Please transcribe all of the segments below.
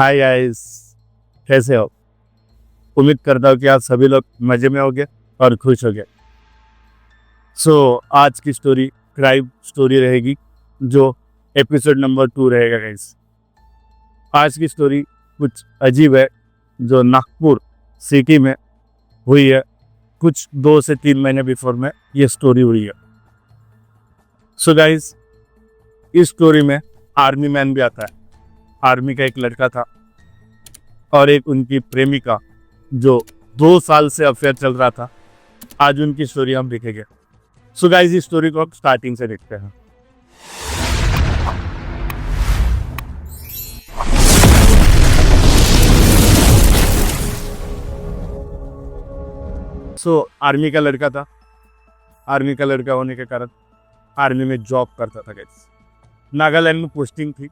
Hi guys, कैसे हो? उम्मीद करता हूँ कि आप सभी लोग मज़े में होंगे और खुश होंगे। आज की स्टोरी क्राइम स्टोरी रहेगी, जो एपिसोड नंबर 2 रहेगा गाइस। आज की स्टोरी कुछ अजीब है, जो नागपुर सिटी में हुई है। कुछ 2 से 3 महीने बिफोर में ये स्टोरी हुई है। गाइस, इस स्टोरी में आर्मी मैन भी आता है। आर्मी का एक लड़का था और एक उनकी प्रेमिका, जो 2 साल से अफेयर चल रहा था। आज उनकी स्टोरी हम देखेंगे। गाइस, इस स्टोरी को स्टार्टिंग से देखते हैं। आर्मी का लड़का था। आर्मी का लड़का होने के कारण आर्मी में जॉब करता था गाइस। नागालैंड में पोस्टिंग थी,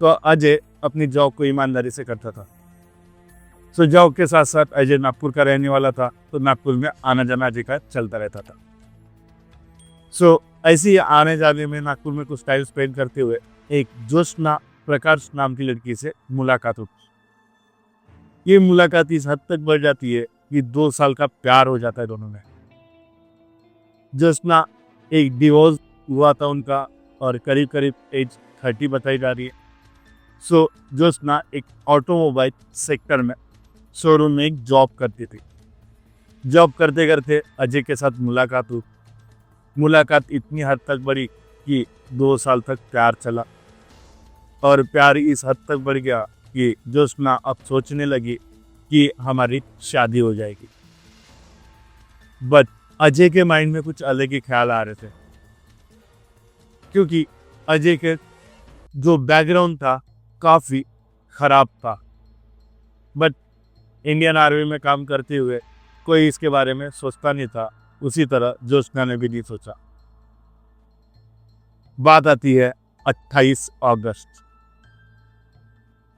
तो अजय अपनी जॉब को ईमानदारी से करता था। जॉब के साथ साथ अजय नागपुर का रहने वाला था, तो नागपुर में आना जाना अजय का चलता रहता था। ऐसे ही आने जाने में नागपुर में कुछ टाइम स्पेंड करते हुए एक जोशना प्रकाश नाम की लड़की से मुलाकात होती। ये मुलाकात इस हद तक बढ़ जाती है कि 2 साल का प्यार हो जाता है दोनों में। जोशना एक डिवोर्स हुआ था उनका, और करीब करीब एज 30 बताई जा रही है। जोशना एक ऑटोमोबाइल सेक्टर में शोरूम में एक जॉब करती थी। जॉब करते करते अजय के साथ मुलाकात हुई। मुलाकात इतनी हद तक बढ़ी कि 2 साल तक प्यार चला, और प्यार इस हद तक बढ़ गया कि जोशना अब सोचने लगी कि हमारी शादी हो जाएगी। बट अजय के माइंड में कुछ अलग ही ख्याल आ रहे थे, क्योंकि अजय के जो बैकग्राउंड था काफ़ी खराब था। बट इंडियन आर्मी में काम करते हुए कोई इसके बारे में सोचता नहीं था। उसी तरह जोशना ने भी नहीं सोचा। बात आती है 28 अगस्त।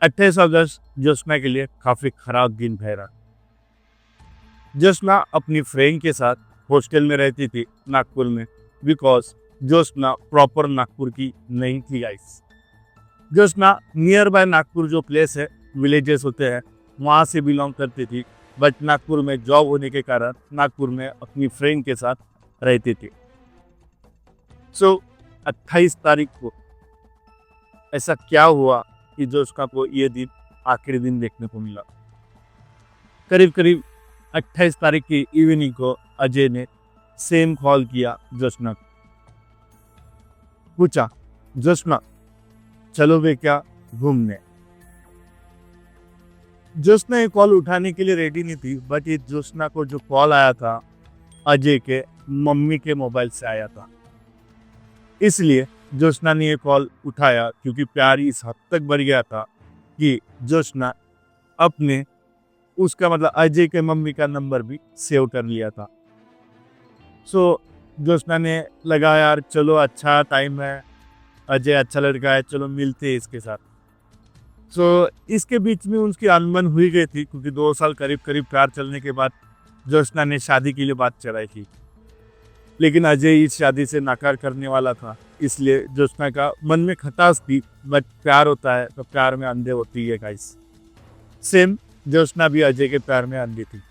28 अगस्त जोशना के लिए काफ़ी खराब दिन रहा। जोशना अपनी फ्रेंड के साथ हॉस्टल में रहती थी नागपुर में, बिकॉज जोशना प्रॉपर नागपुर की नहीं थी guys. Joshna near by Nagpur जो प्लेस है, विलेजेस होते हैं, वहाँ से बिलोंग करती थी। बट नागपुर में जॉब होने के कारण नागपुर में अपनी फ्रेंड के साथ रहती थी। 28 तारीख को ऐसा क्या हुआ कि जोशना को ये दिन आखिरी दिन देखने को मिला। करीब करीब 28 तारीख की इवनिंग को अजय ने सेम कॉल किया जोशना को। पूछा, जोशना चलोगे क्या घूमने? जोशना ये कॉल उठाने के लिए रेडी नहीं थी, बट ये जोशना को जो कॉल आया था अजय के मम्मी के मोबाइल से आया था, इसलिए जोशना ने ये कॉल उठाया, क्योंकि प्यार इस हद तक बढ़ गया था कि जोशना अपने उसका मतलब अजय के मम्मी का नंबर भी सेव कर लिया था। जोशना ने लगा, यार चलो अच्छा टाइम है, अजय अच्छा लड़का है, चलो मिलते हैं इसके साथ। इसके बीच में उसकी अनबन हुई गई थी, क्योंकि 2 साल करीब करीब प्यार चलने के बाद जोशना ने शादी के लिए बात चलाई थी। लेकिन अजय इस शादी से नकार करने वाला था, इसलिए जोशना का मन में खटास थी। बट प्यार होता है तो प्यार में अंधे होती है गाइस। सेम जोशना भी अजय के प्यार में अंधी थी।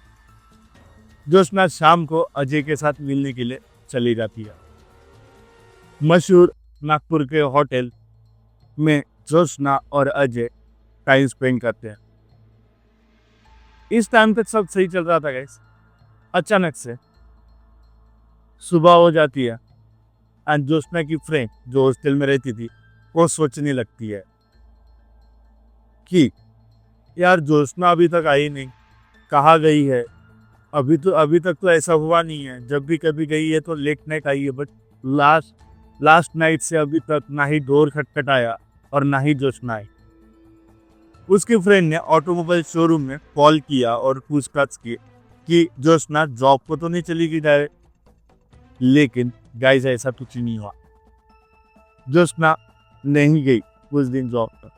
जोशना शाम को अजय के साथ मिलने के लिए चली जाती है। मशहूर नागपुर के होटल में जोशना और अजय टाइम स्पेंड करते हैं। इस टाइम तक सब सही चल रहा था गाइस। अचानक से सुबह हो जाती है, एंड जोशना की फ्रेंड जो हॉस्टल में रहती थी, वो सोचने लगती है कि यार जोशना अभी तक आई नहीं, कहाँ गई है? अभी तक तो ऐसा हुआ नहीं है। जब भी कभी गई है तो लेट नाइट आई है, बट लास्ट नाइट से अभी तक ना ही डोर खटखटाया और ना ही जोशना आई। उसकी फ्रेंड ने ऑटोमोबाइल शोरूम में कॉल किया और पूछताछ की कि जोशना जॉब को तो नहीं चली गई डायरेक्ट। लेकिन गाइस, ऐसा कुछ नहीं हुआ। जोशना नहीं गई उस दिन जॉब पर।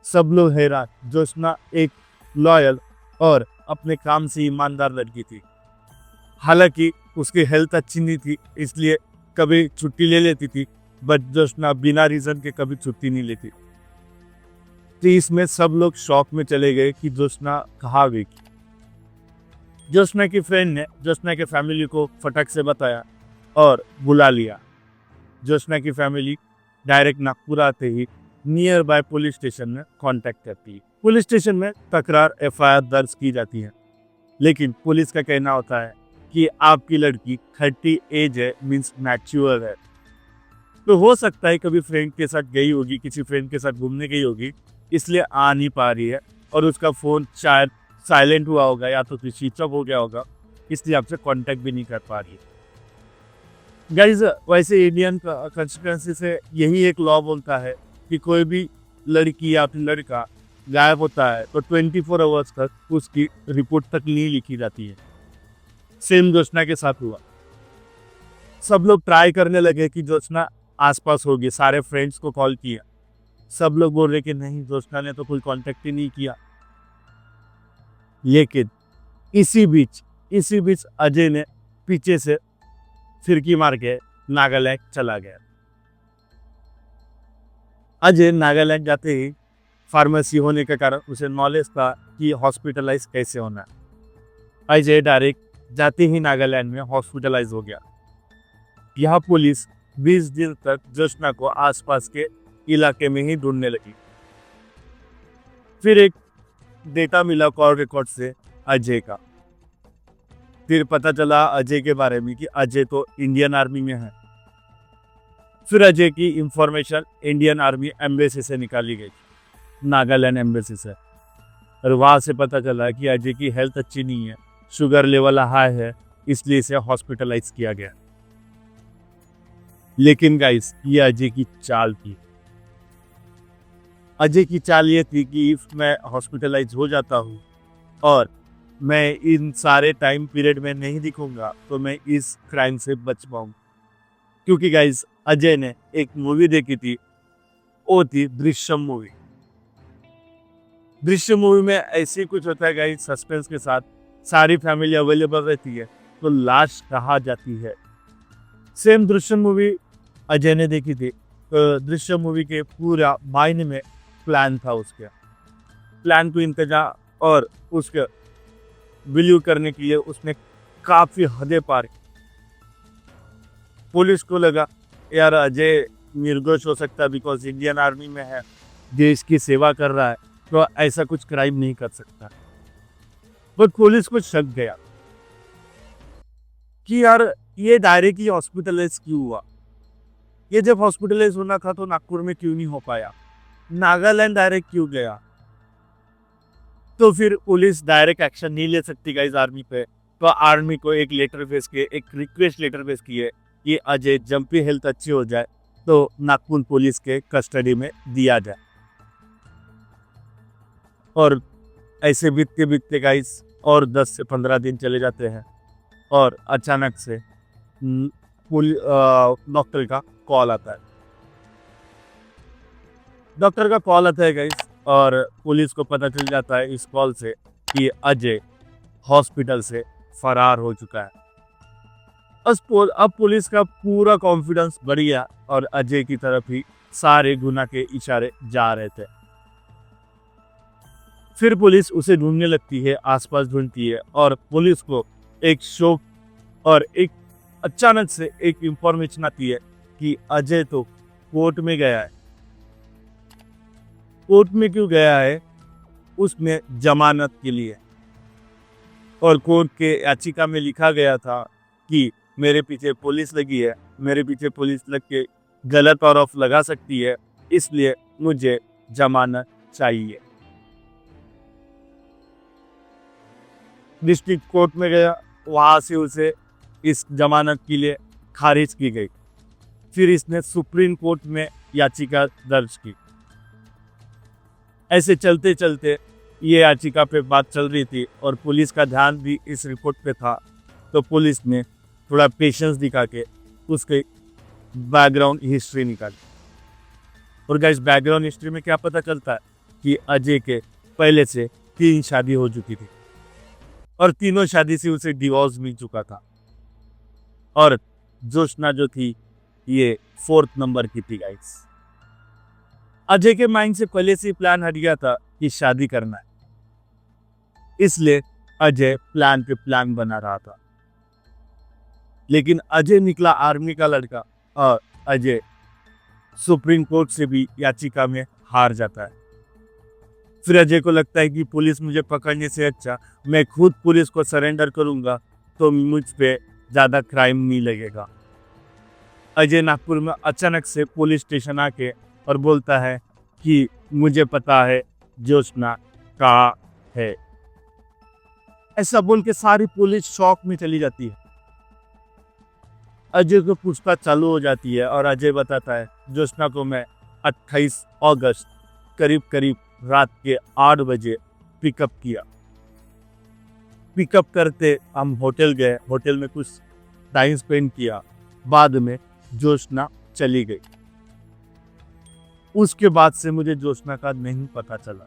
सब लोग हैरान। जोशना एक लॉयल और अपने काम से ईमानदार लड़की थी। हालांकि उसकी हेल्थ अच्छी नहीं थी, इसलिए कभी छुट्टी ले लेती थी, बट जोशना बिना रीजन के कभी छुट्टी नहीं लेती। तो इसमें सब लोग शॉक में चले गए कि ज्योत्सना कहाँ गई। ज्योत्सना की फ्रेंड ने ज्योत्सना के फैमिली को फटक से बताया और बुला लिया। ज्योत्सना की फैमिली डायरेक्ट नागपुर आते ही नियर बाय पुलिस स्टेशन में कांटेक्ट करती है। पुलिस स्टेशन में तकरार एफआईआर दर्ज की जाती है, लेकिन पुलिस का कहना होता है कि आपकी लड़की 30 एज है, मीन्स मैच्योर है, तो हो सकता है कभी फ्रेंड के साथ गई होगी, किसी फ्रेंड के साथ घूमने गई होगी, इसलिए आ नहीं पा रही है, और उसका फ़ोन शायद साइलेंट हुआ होगा या तो फिर स्विच ऑफ हो गया होगा, इसलिए आपसे कांटेक्ट भी नहीं कर पा रही है। गाइज, वैसे इंडियन कॉन्स्टिट्यूंसी से यही एक लॉ बोलता है कि कोई भी लड़की या फिर लड़का गायब होता है तो 24 आवर्स तक उसकी रिपोर्ट तक नहीं लिखी जाती है। सेम ज्योत्सना के साथ हुआ। सब लोग ट्राई करने लगे कि ज्योत्सना आसपास होगी, सारे फ्रेंड्स को कॉल किया, सब लोग बोल रहे कि नहीं, ज्योत्सना ने तो कोई कांटेक्ट ही नहीं किया। लेकिन इसी बीच अजय ने पीछे से फिरकी मार के नागालैंड चला गया। अजय नागालैंड जाते ही फार्मेसी होने के कारण उसे नॉलेज था कि हॉस्पिटलाइज कैसे होना है। अजय डायरेक्ट जाते ही नागालैंड में हॉस्पिटलाइज हो गया। यह पुलिस 20 दिन तक ज्योत्सना को आसपास के इलाके में ही ढूंढने लगी। फिर एक डेटा मिला कॉल रिकॉर्ड से अजय का। फिर पता चला अजय के बारे में कि अजय तो इंडियन आर्मी में है। फिर अजय की इंफॉर्मेशन इंडियन आर्मी एम्बेसी से निकाली गई, नागालैंड एम्बेसी से, और वहाँ से पता चला कि अजय की हेल्थ अच्छी नहीं है, शुगर लेवल हाई है, इसलिए इसे हॉस्पिटलाइज किया गया। लेकिन गाइस, ये अजय की चाल थी। अजय की चाल ये थी कि इफ मैं हॉस्पिटलाइज हो जाता हूँ और मैं इन सारे टाइम पीरियड में नहीं दिखूंगा तो मैं इस क्राइम से बच पाऊँ। क्योंकि गाइस, अजय ने एक मूवी देखी थी, वो थी दृश्यम मूवी। दृश्यम मूवी में ऐसे कुछ होता है गाइस, सस्पेंस के साथ, सारी फैमिली अवेलेबल रहती है तो लाश कहाँ जाती है। सेम दृश्यम मूवी अजय ने देखी थी। तो दृश्यम मूवी के पूरा मायने में प्लान था, उसके प्लान को इंतजार और उसके बिलीव करने के लिए उसने काफी हदें पार की। पुलिस को लगा यार अजय निर्दोष हो सकता है, बिकॉज इंडियन आर्मी में है, देश की सेवा कर रहा है, तो ऐसा कुछ क्राइम नहीं कर सकता। बट पुलिस को शक गया कि यार ये डायरेक्ट ही हॉस्पिटलाइज क्यों हुआ। ये जब हॉस्पिटलाइज होना था तो नागपुर में क्यों नहीं हो पाया, नागालैंड डायरेक्ट क्यों गया। तो फिर पुलिस डायरेक्ट एक्शन नहीं ले सकती गाइस आर्मी पे, तो आर्मी को एक लेटर भेज के, एक रिक्वेस्ट लेटर भेज की है कि अजय जब भी हेल्थ अच्छी हो जाए तो नागपुर पुलिस के कस्टडी में दिया जाए। और ऐसे बीतते बीतते गाइस और 10 से 15 दिन चले जाते हैं और अचानक से डॉक्टर का कॉल आता है। डॉक्टर का कॉल आता है गाइस, और पुलिस को पता चल जाता है इस कॉल से कि अजय हॉस्पिटल से फरार हो चुका है। अब पुलिस का पूरा कॉन्फिडेंस बढ़ गया और अजय की तरफ ही सारे गुना के इशारे जा रहे थे। फिर पुलिस उसे ढूंढने लगती है, आसपास ढूंढती है, और पुलिस को एक शौक और एक अचानक से एक इंफॉर्मेशन आती है कि अजय तो कोर्ट में गया है। कोर्ट में क्यों गया है? उसमें जमानत के लिए। और कोर्ट के याचिका में लिखा गया था कि मेरे पीछे पुलिस लगी है, मेरे पीछे पुलिस लग के गलत आरोप लगा सकती है, इसलिए मुझे जमानत चाहिए। डिस्ट्रिक्ट कोर्ट में गया, वहां से उसे इस जमानत के लिए खारिज की गई। फिर इसने सुप्रीम कोर्ट में याचिका दर्ज की। ऐसे चलते चलते ये याचिका पे बात चल रही थी और पुलिस का ध्यान भी इस रिपोर्ट पे था, तो पुलिस ने थोड़ा पेशेंस दिखा के उसके बैकग्राउंड हिस्ट्री निकाली। और गाइस, बैकग्राउंड हिस्ट्री में क्या पता चलता है कि अजय के पहले से 3 शादी हो चुकी थी और तीनों शादी से उसे डिवोर्स मिल चुका था। और ज्योत्सना जो थी ये 4th नंबर की थी गाइस। अजय के माइंड से पहले से प्लान हट गया था कि शादी करना है, इसलिए अजय प्लान पे प्लान बना रहा था। लेकिन अजय निकला आर्मी का लड़का और अजय सुप्रीम कोर्ट से भी याचिका में हार जाता है। फिर अजय को लगता है कि पुलिस मुझे पकड़ने से अच्छा मैं खुद पुलिस को सरेंडर करूंगा तो मुझ पे ज़्यादा क्राइम नहीं लगेगा। अजय नागपुर में अचानक से पुलिस स्टेशन आके और बोलता है कि मुझे पता है ज्योत्सना कहाँ है। ऐसा बोल के सारी पुलिस शॉक में चली जाती है। अजय को पूछताछ चालू हो जाती है और अजय बताता है ज्योत्सना को मैं 28 अगस्त करीब रात के 8 बजे पिकअप किया। पिकअप करते हम होटल गए, होटल में कुछ टाइम स्पेंड किया, बाद में ज्योत्सना चली गई। उसके बाद से मुझे ज्योत्सना का नहीं पता चला।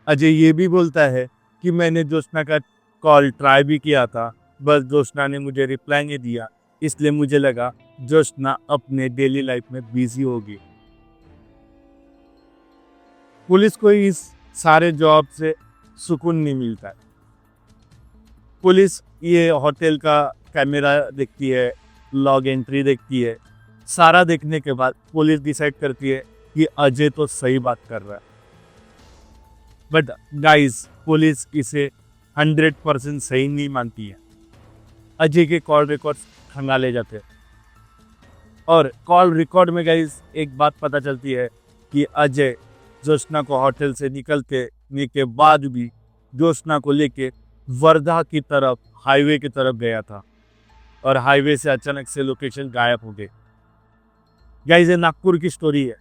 अजय ये भी बोलता है कि मैंने ज्योत्सना का कॉल ट्राई भी किया था, बस ज्योत्सना ने मुझे रिप्लाई नहीं दिया, इसलिए मुझे लगा ज्योत्सना अपने डेली लाइफ में बिजी होगी। पुलिस को इस सारे जॉब से सुकून नहीं मिलता है। पुलिस ये होटल का कैमरा देखती है, लॉग एंट्री देखती है, सारा देखने के बाद पुलिस डिसाइड करती है कि अजय तो सही बात कर रहा है। बट गाइस, पुलिस इसे 100% सही नहीं मानती है। अजय के कॉल रिकॉर्ड्स खंगाले जाते हैं और कॉल रिकॉर्ड में गाइस एक बात पता चलती है कि अजय ज्योत्सना को होटल से निकलने के बाद भी ज्योत्सना को लेके वर्धा की तरफ हाईवे की तरफ गया था और हाईवे से अचानक से लोकेशन गायब हो गई। गाइस, ये नागपुर की स्टोरी है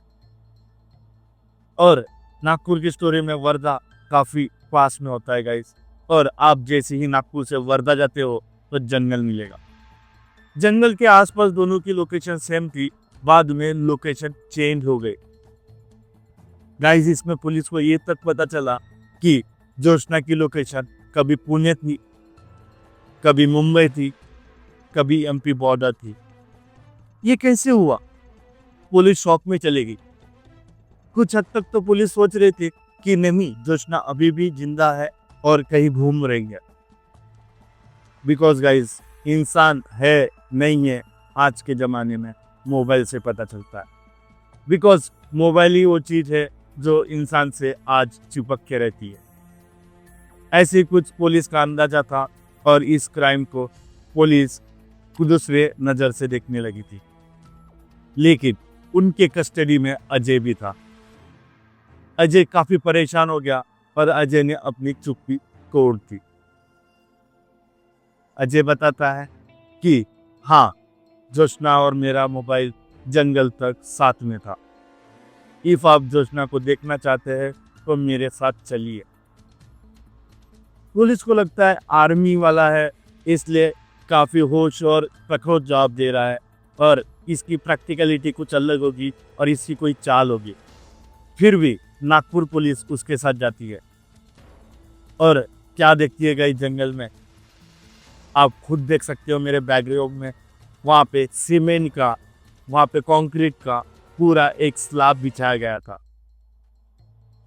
और नागपुर की स्टोरी में वर्धा काफ़ी पास में होता है गाइस। और आप जैसे ही नागपुर से वर्धा जाते हो तो जंगल मिलेगा। जंगल के आसपास दोनों की लोकेशन सेम थी, बाद में लोकेशन चेंज हो गई। गाइस, इसमें पुलिस को ये तक पता चला कि ज्योत्सना की लोकेशन कभी पुणे थी, कभी मुंबई थी, कभी एमपी बॉर्डर थी। ये कैसे हुआ? पुलिस शॉक में चली गई। कुछ हद तक तो पुलिस सोच रही थी कि नहीं, ज्योत्सना अभी भी जिंदा है और कहीं घूम रही है। बिकॉज गाइस, इंसान है नहीं है आज के ज़माने में मोबाइल से पता चलता है। बिकॉज मोबाइल ही वो चीज़ है जो इंसान से आज चिपक के रहती है। ऐसे कुछ पुलिस का अंदाजा था और इस क्राइम को पुलिस दूसरे नज़र से देखने लगी थी। लेकिन उनके कस्टडी में अजय भी था। अजय काफ़ी परेशान हो गया और अजय ने अपनी चुप्पी तोड़ दी। अजय बताता है कि हाँ, ज्योत्सना और मेरा मोबाइल जंगल तक साथ में था। इफ आप ज्योत्सना को देखना चाहते हैं तो मेरे साथ चलिए। पुलिस को लगता है आर्मी वाला है, इसलिए काफ़ी होश और कठोर जवाब दे रहा है और इसकी प्रैक्टिकलिटी कुछ अलग होगी और इसकी कोई चाल होगी। फिर भी नागपुर पुलिस उसके साथ जाती है और क्या देखती है गाइस जंगल में, आप खुद देख सकते हो मेरे बैकग्राउंड में। वहाँ पे सीमेंट का, वहाँ पे कंक्रीट का पूरा एक स्लैब बिछाया गया था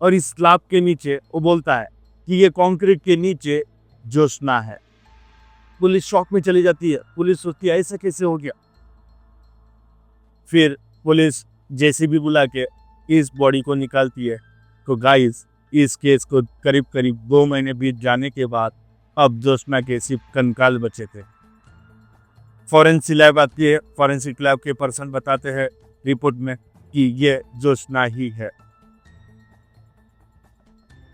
और इस स्लैब के नीचे वो बोलता है कि ये कंक्रीट के नीचे ज्योत्सना है। पुलिस शॉक में चली जाती है। पुलिस सोचती है ऐसा कैसे हो गया। फिर पुलिस जेसीबी बुला के इस बॉडी को निकालती है। तो गाइस, इस केस को करीब 2 महीने बीत जाने के बाद अब ज्योत्सना के सिर्फ कंकाल बचे थे। फॉरेंसिक लैब आती है। फॉरेंसिक लैब के पर्सन बताते हैं रिपोर्ट में कि ये ज्योत्सना ही है।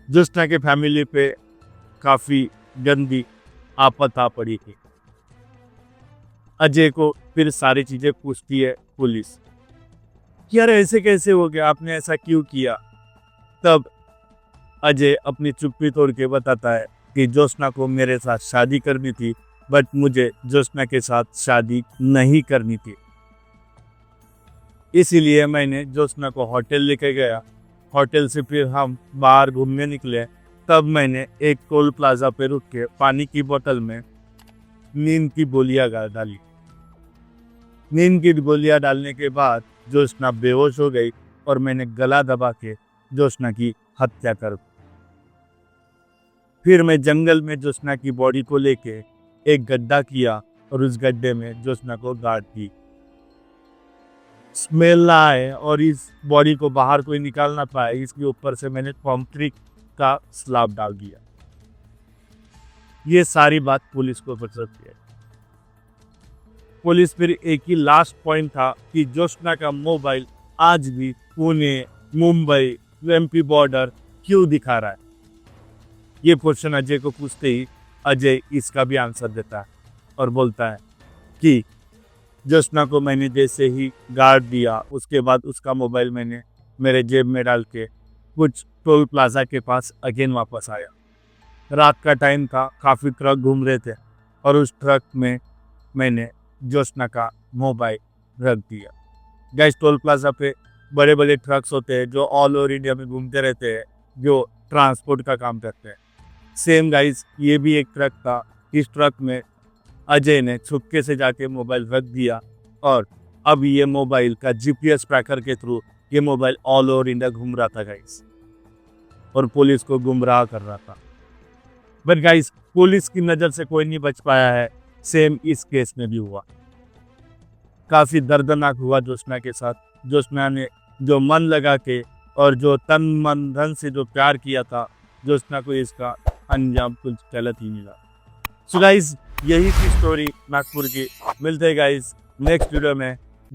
ज्योत्सना के फैमिली पे काफ़ी गंदी आफत आ पड़ी थी। अजय को फिर सारी चीज़ें पूछती है पुलिस कि यार ऐसे कैसे हो गया, आपने ऐसा क्यों किया। तब अजय अपनी चुप्पी तोड़ के बताता है कि ज्योत्सना को मेरे साथ शादी करनी थी, बट मुझे ज्योत्सना के साथ शादी नहीं करनी थी। इसीलिए मैंने ज्योत्सना को होटल लेके गया। होटल से फिर हम बाहर घूमने निकले। तब मैंने एक टोल प्लाजा पे रुक के पानी की बोतल में नींद की गोलियां डाली। नींद की गोलियां डालने के बाद जोशना बेहोश हो गई और मैंने गला दबा के जोशना की हत्या कर दी। फिर मैं जंगल में जोशना की बॉडी को लेके एक गड्ढा किया और उस गड्ढे में जोशना को गाड़ दी। स्मेल ना आए और इस बॉडी को बाहर कोई निकाल ना पाए, इसके ऊपर से मैंने कंक्रीट का स्लैब डाल दिया। ये सारी बात पुलिस को पता चली। पुलिस फिर एक ही लास्ट पॉइंट था कि जोशना का मोबाइल आज भी पुणे, मुंबई, एमपी बॉर्डर क्यों दिखा रहा है। ये क्वेश्चन अजय को पूछते ही अजय इसका भी आंसर देता है और बोलता है कि जोशना को मैंने जैसे ही गाड़ दिया उसके बाद उसका मोबाइल मैंने मेरे जेब में डाल के कुछ टोल प्लाजा के पास अगेन वापस आया। रात का टाइम था, काफ़ी ट्रक घूम रहे थे और उस ट्रक में मैंने जोशना का मोबाइल रख दिया। गाइस, टोल प्लाजा पे बड़े बड़े ट्रक्स होते हैं जो ऑल ओवर इंडिया में घूमते रहते हैं, जो ट्रांसपोर्ट का काम करते हैं। सेम गाइस, ये भी एक ट्रक था। इस ट्रक में अजय ने छुपके से जाके मोबाइल रख दिया और अब ये मोबाइल का जीपीएस ट्रैकर के थ्रू ये मोबाइल ऑल ओवर इंडिया घूम रहा था गाइस, और पुलिस को गुमराह कर रहा था। बट गाइस, पुलिस की नज़र से कोई नहीं बच पाया है। सेम इस केस में भी हुआ। काफ़ी दर्दनाक हुआ जोशना के साथ। जोशना ने जो मन लगा के और जो तन मन धन से जो प्यार किया था, जोशना को इसका अंजाम कुछ गलत ही मिला। सो गाइस, यही थी स्टोरी नागपुर की। मिलते हैं गाइस नेक्स्ट वीडियो में।